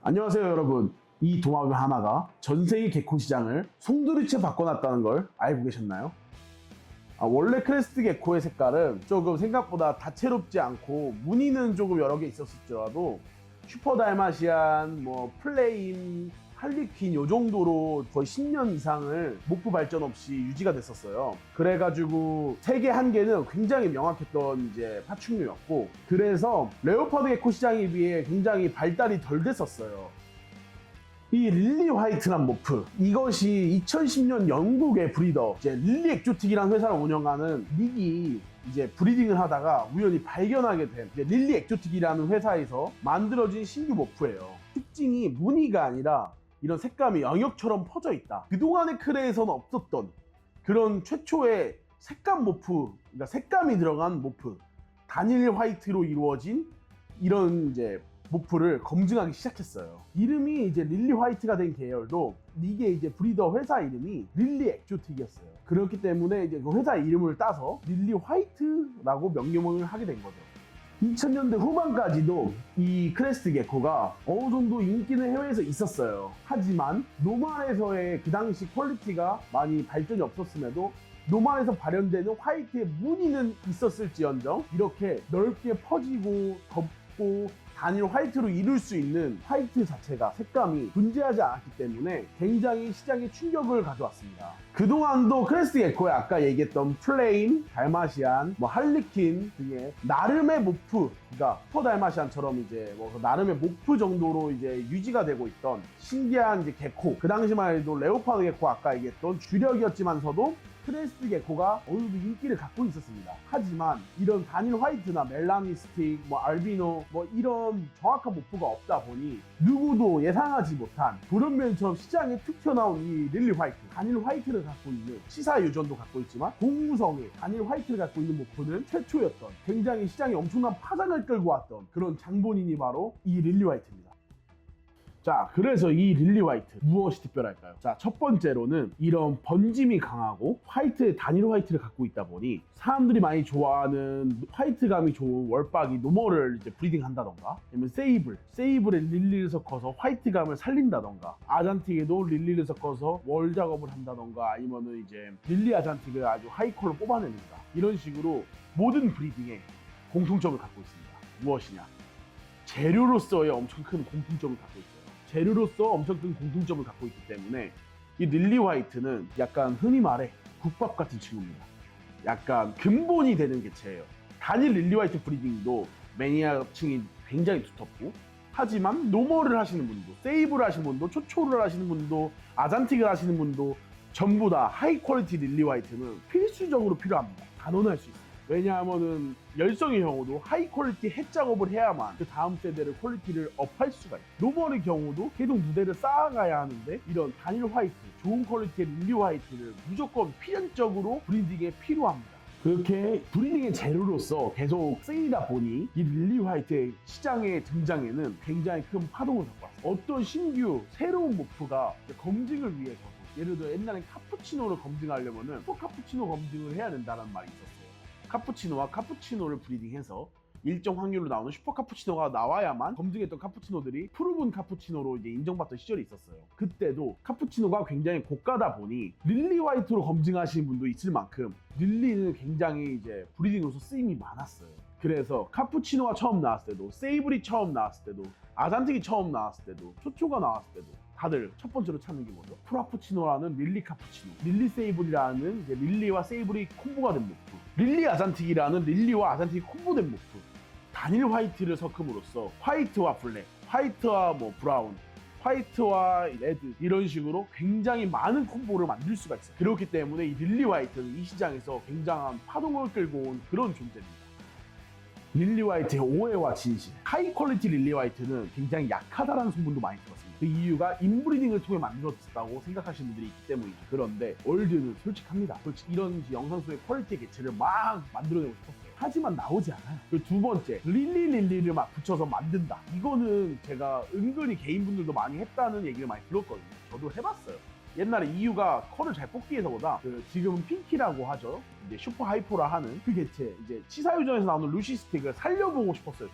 안녕하세요 여러분. 이 도마뱀 하나가 전세계 개코 시장을 송두리째 바꿔놨다는 걸 알고 계셨나요? 원래 크레스트 개코의 색깔은 조금 생각보다 다채롭지 않고 무늬는 조금 여러 개 있었을지라도 슈퍼 달마시안, 플레임, 할리퀸 요 정도로 거의 10년 이상을 목표 발전 없이 유지가 됐었어요. 그래가지고 색의 한계는 굉장히 명확했던 이제 파충류였고, 그래서 레오파드 개코 시장에 비해 굉장히 발달이 덜 됐었어요. 이 릴리 화이트란 모프, 이것이 2010년 영국의 브리더 이제 릴리 엑조틱이라는 회사를 운영하는 닉이 이제 브리딩을 하다가 우연히 발견하게 된 릴리 엑조틱이라는 회사에서 만들어진 신규 모프예요. 특징이 무늬가 아니라 이런 색감이 영역처럼 퍼져 있다. 그동안의 크레에서는 없었던 그런 최초의 색감 모프, 그러니까 색감이 들어간 모프, 단일 화이트로 이루어진 이런 이제 모프를 검증하기 시작했어요. 이름이 이제 릴리 화이트가 된 계열도 이게 이제 브리더 회사 이름이 릴리 엑조틱이었어요. 그렇기 때문에 이제 그 회사 이름을 따서 릴리 화이트라고 명명을 하게 된 거죠. 2000년대 후반까지도 이 크레스트 개코가 어느 정도 인기는 해외에서 있었어요. 하지만 노멀에서의 그 당시 퀄리티가 많이 발전이 없었음에도 노멀에서 발현되는 화이트의 무늬는 있었을지언정 이렇게 넓게 퍼지고 덮고 단일 화이트로 이룰 수 있는 화이트 자체가 색감이 존재하지 않았기 때문에 굉장히 시장에 충격을 가져왔습니다. 그동안도 크레스트 개코에 아까 얘기했던 플레임, 달마시안, 할리퀸 등의 나름의 모프, 그러니까 슈퍼 달마시안처럼 이제 나름의 모프 정도로 이제 유지가 되고 있던 신기한 이제 개코, 그 당시만 해도 레오파드 개코 아까 얘기했던 주력이었지만서도 크레스트 개코가 어느 정도 인기를 갖고 있었습니다. 하지만 이런 단일 화이트나 멜라니스틱, 알비노 이런 정확한 모프가 없다 보니 누구도 예상하지 못한 돌연변이처럼 시장에 툭 튀어나온 이 릴리 화이트, 단일 화이트를 갖고 있는 시사 유전도 갖고 있지만 동구성의 단일 화이트를 갖고 있는 모프는 최초였던, 굉장히 시장에 엄청난 파장을 끌고 왔던 그런 장본인이 바로 이 릴리 화이트입니다. 자, 그래서 이 릴리 화이트 무엇이 특별할까요? 자, 첫 번째로는 이런 번짐이 강하고 화이트의 단일 화이트를 갖고 있다 보니 사람들이 많이 좋아하는 화이트감이 좋은 월박이 노멀을 이제 브리딩 한다던가, 아니면 세이블에 릴리를 섞어서 화이트감을 살린다던가, 아잔틱에도 릴리를 섞어서 월 작업을 한다던가, 아니면은 이제 릴리 아잔틱을 아주 하이컬로 뽑아내는가, 이런 식으로 모든 브리딩에 공통점을 갖고 있습니다. 무엇이냐? 재료로서의 엄청 큰 공통점을 갖고 있어요. 재료로서 엄청 큰 공통점을 갖고 있기 때문에 이 릴리 화이트는 약간 흔히 말해 국밥 같은 친구입니다. 약간 근본이 되는 개체예요. 단일 릴리 화이트 브리딩도 매니아층이 굉장히 두텁고, 하지만 노멀을 하시는 분도, 세이브를 하시는 분도, 초초를 하시는 분도, 아잔틱을 하시는 분도 전부 다 하이 퀄리티 릴리 화이트는 필수적으로 필요합니다. 단언할 수 있어요. 왜냐하면은 열성의 경우도 하이 퀄리티 햇 작업을 해야만 그 다음 세대를 퀄리티를 업할 수가 있어요. 노멀의 경우도 계속 무대를 쌓아가야 하는데 이런 단일 화이트, 좋은 퀄리티의 릴리 화이트를 무조건 필연적으로 브리딩에 필요합니다. 그렇게 브리딩의 재료로서 계속 쓰이다 보니 이 릴리 화이트의 시장의 등장에는 굉장히 큰 파동을 갖고 왔어요. 어떤 신규 새로운 모프가 검증을 위해서, 예를 들어 옛날엔 카푸치노를 검증하려면은 슈퍼 카푸치노 검증을 해야 된다는 말이 있었어요. 카푸치노와 카푸치노를 브리딩해서 일정 확률로 나오는 슈퍼 카푸치노가 나와야만 검증했던 카푸치노들이 프루븐 카푸치노로 이제 인정받던 시절이 있었어요. 그때도 카푸치노가 굉장히 고가다 보니 릴리 화이트로 검증하시는 분도 있을 만큼 릴리는 굉장히 이제 브리딩으로서 쓰임이 많았어요. 그래서 카푸치노가 처음 나왔을 때도, 세이블이 처음 나왔을 때도, 아잔틱이 처음 나왔을 때도, 초초가 나왔을 때도 다들 첫 번째로 찾는 게 뭐죠? 프라푸치노라는 릴리 카푸치노, 릴리 세이블이라는 이제 릴리와 세이블이 콤보가 된 모프, 릴리 아잔틱이라는 릴리와 아잔틱이 콤보된 모프, 단일 화이트를 섞음으로써 화이트와 블랙, 화이트와 브라운, 화이트와 레드, 이런 식으로 굉장히 많은 콤보를 만들 수가 있어요. 그렇기 때문에 이 릴리 화이트는 이 시장에서 굉장한 파동을 끌고 온 그런 존재입니다. 릴리 화이트의 오해와 진실. 하이 퀄리티 릴리 화이트는 굉장히 약하다라는 소문도 많이 들었습니다. 그 이유가 인브리딩을 통해 만들어졌다고 생각하시는 분들이 있기 때문이죠. 그런데 월드는 솔직합니다. 이런 영상 속의 퀄리티 개체를 막 만들어내고 싶었어요. 하지만 나오지 않아요. 그리고 두 번째, 릴리를 막 붙여서 만든다. 이거는 제가 은근히 개인분들도 많이 했다는 얘기를 많이 들었거든요. 저도 해봤어요. 옛날에 EU가 컬을 잘 뽑기 위해서보다 지금은 핑키라고 하죠. 이제 슈퍼 하이포라 하는 그 개체, 이제 치사유전에서 나오는 루시 스틱을 살려보고 싶었어요.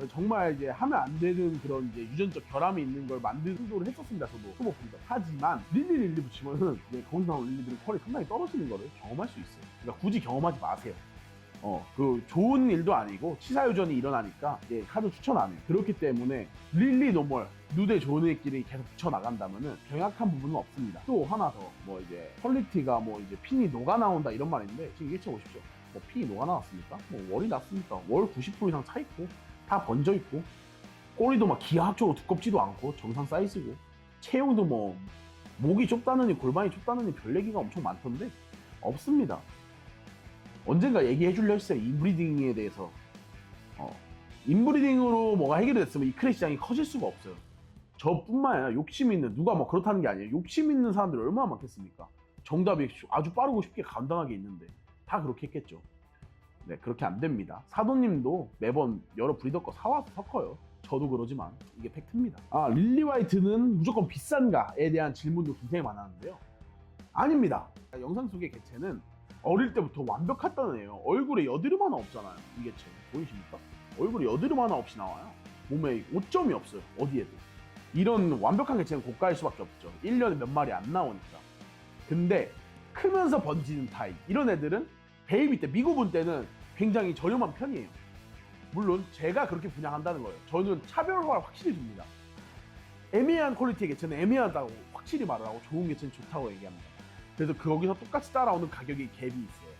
정말 이제 하면 안 되는 그런 이제 유전적 결함이 있는 걸 만든 시도를 했었습니다. 저도 투모 브리더. 하지만 릴리 붙이면은 이제 거기서 나온 릴리들은 퀄이 상당히 떨어지는 거를 경험할 수 있어요. 그러니까 굳이 경험하지 마세요. 그 좋은 일도 아니고 치사유전이 일어나니까 카드 추천 안 해요. 그렇기 때문에 릴리 노멀 누대 좋은 애끼리 계속 붙여 나간다면은 병약한 부분은 없습니다. 또 하나 더 뭐 이제 퀄리티가 뭐 이제 핀이 녹아 나온다 이런 말인데 지금 예측해 보십시오. 뭐 핀이 녹아 나왔습니까? 뭐 월이 났습니까? 월 90% 이상 차 있고 다 번져 있고 꼬리도 막 기하학적으로 두껍지도 않고 정상 사이즈고 체형도 뭐 목이 좁다느니 골반이 좁다느니 별 얘기가 엄청 많던데 없습니다. 언젠가 얘기해 주려 했어요. 인브리딩에 대해서. 인브리딩으로 뭐가 해결됐으면 이 크레 시장이 커질 수가 없어요. 저뿐만 아니라 욕심 있는, 누가 뭐 그렇다는 게 아니에요. 욕심 있는 사람들이 얼마나 많겠습니까? 정답이 아주 빠르고 쉽게 간단하게 있는데 다 그렇게 했겠죠. 네, 그렇게 안 됩니다. 사도님도 매번 여러 브리더 거 사와서 섞어요. 저도 그러지만 이게 팩트입니다. 릴리 화이트는 무조건 비싼가에 대한 질문도 굉장히 많았는데요. 아닙니다. 영상 속의 개체는 어릴 때부터 완벽했다는 애예요. 얼굴에 여드름 하나 없잖아요. 이 개체 보이십니까? 얼굴에 여드름 하나 없이 나와요. 몸에 오점이 없어요. 어디에도. 이런 완벽한 개체는 고가일 수밖에 없죠. 1년에 몇 마리 안 나오니까. 근데 크면서 번지는 타입, 이런 애들은 베이비 때, 미국분 때는 굉장히 저렴한 편이에요. 물론 제가 그렇게 분양한다는 거예요. 저는 차별화를 확실히 줍니다. 애매한 퀄리티의 개체는 애매하다고 확실히 말을 하고 좋은 개체는 좋다고 얘기합니다. 그래서 거기서 똑같이 따라오는 가격의 갭이 있어요.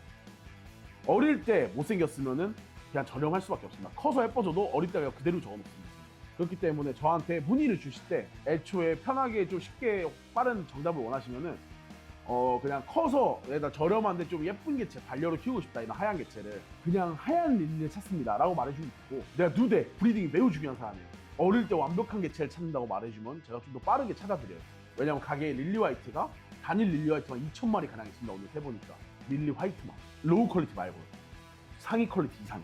어릴 때 못생겼으면은 그냥 저렴할 수밖에 없습니다. 커서 예뻐져도 어릴 때 그대로 적어놓습니다. 그렇기 때문에 저한테 문의를 주실 때 애초에 편하게 좀 쉽게 빠른 정답을 원하시면은 그냥 커서 얘가 저렴한데 좀 예쁜 개체 반려로 키우고 싶다, 이런 하얀 개체를 그냥 하얀 릴리를 찾습니다 라고 말해주면 좋고, 내가 누대 브리딩이 매우 중요한 사람이에요. 어릴 때 완벽한 개체를 찾는다고 말해주면 제가 좀 더 빠르게 찾아드려요. 왜냐면 가게에 릴리 화이트가 단일 릴리 화이트만 2,000마리 가량 있습니다. 오늘 세보니까 릴리 화이트만, 로우 퀄리티 말고 상위 퀄리티 이상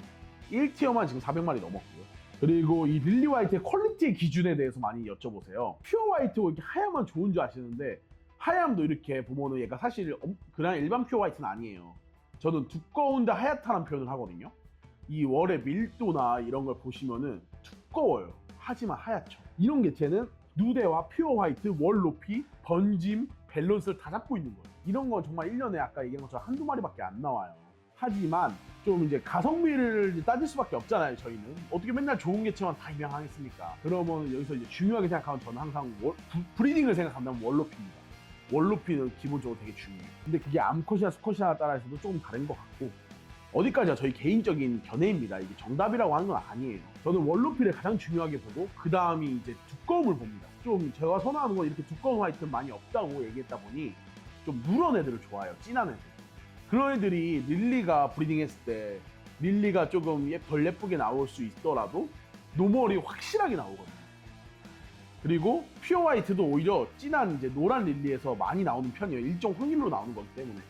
1티어만 지금 400마리 넘었고요. 그리고 이 릴리 화이트의 퀄리티의 기준에 대해서 많이 여쭤보세요. 퓨어 화이트고 이렇게 하얀만 좋은 줄 아시는데 하얀도 이렇게 보면은 얘가 사실 그냥 일반 퓨어 화이트는 아니에요. 저는 두꺼운데 하얗다는 표현을 하거든요. 이 월의 밀도나 이런 걸 보시면은 두꺼워요. 하지만 하얗죠. 이런 개체는 누대와 퓨어 화이트, 월 높이, 번짐, 밸런스를 다 잡고 있는 거예요. 이런 건 정말 1년에 아까 얘기한 것처럼 한두 마리밖에 안 나와요. 하지만 좀 이제 가성비를 따질 수밖에 없잖아요. 저희는 어떻게 맨날 좋은 개체만 다 입양하겠습니까? 그러면 여기서 이제 중요하게 생각하면 저는 항상 브리딩을 생각한다면 월높이입니다. 월높이는 기본적으로 되게 중요해요. 근데 그게 암컷이나 수컷이나 따라서도 조금 다른 것 같고, 어디까지나 저희 개인적인 견해입니다. 이게 정답이라고 하는 건 아니에요. 저는 월높이를 가장 중요하게 보고 그 다음이 이제 두꺼움을 봅니다. 좀 제가 선호하는 건 이렇게 두꺼운 화이트는 많이 없다고 얘기했다 보니 좀 누런 애들을 좋아해요. 진한 애들. 그런 애들이 릴리가 브리딩했을 때 릴리가 조금 덜 예쁘게 나올 수 있더라도 노멀이 확실하게 나오거든요. 그리고 퓨어 화이트도 오히려 진한 이제 노란 릴리에서 많이 나오는 편이에요. 일정 확률로 나오는 거기 때문에.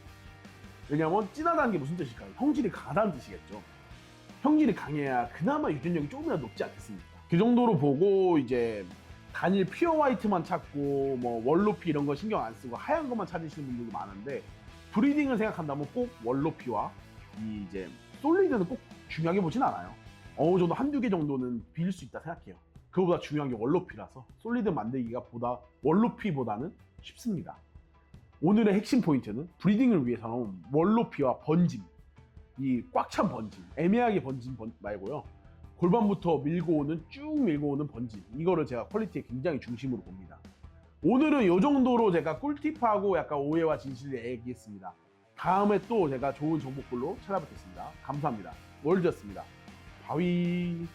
왜냐면 진하다는 게 무슨 뜻일까요? 형질이 강하다는 뜻이겠죠. 형질이 강해야 그나마 유전력이 조금이라도 높지 않겠습니까? 그 정도로 보고 이제 단일 퓨어 화이트만 찾고 뭐 월높이 이런 거 신경 안 쓰고 하얀 것만 찾으시는 분들도 많은데, 브리딩을 생각한다면 꼭 월높이와 이 이제 솔리드는 꼭 중요하게 보진 않아요. 어느 정도 한두 개 정도는 빌릴 수 있다 생각해요. 그거보다 중요한 게 월높이라서 솔리드 만들기가 월높이보다는 쉽습니다. 오늘의 핵심 포인트는 브리딩을 위해서는 월높이와 번짐, 이 꽉 찬 번짐, 애매하게 번짐 말고요. 골반부터 쭉 밀고 오는 번짐, 이거를 제가 퀄리티에 굉장히 중심으로 봅니다. 오늘은 이 정도로 제가 꿀팁하고 약간 오해와 진실을 얘기했습니다. 다음에 또 제가 좋은 정보글로 찾아뵙겠습니다. 감사합니다. 월드였습니다. 바위.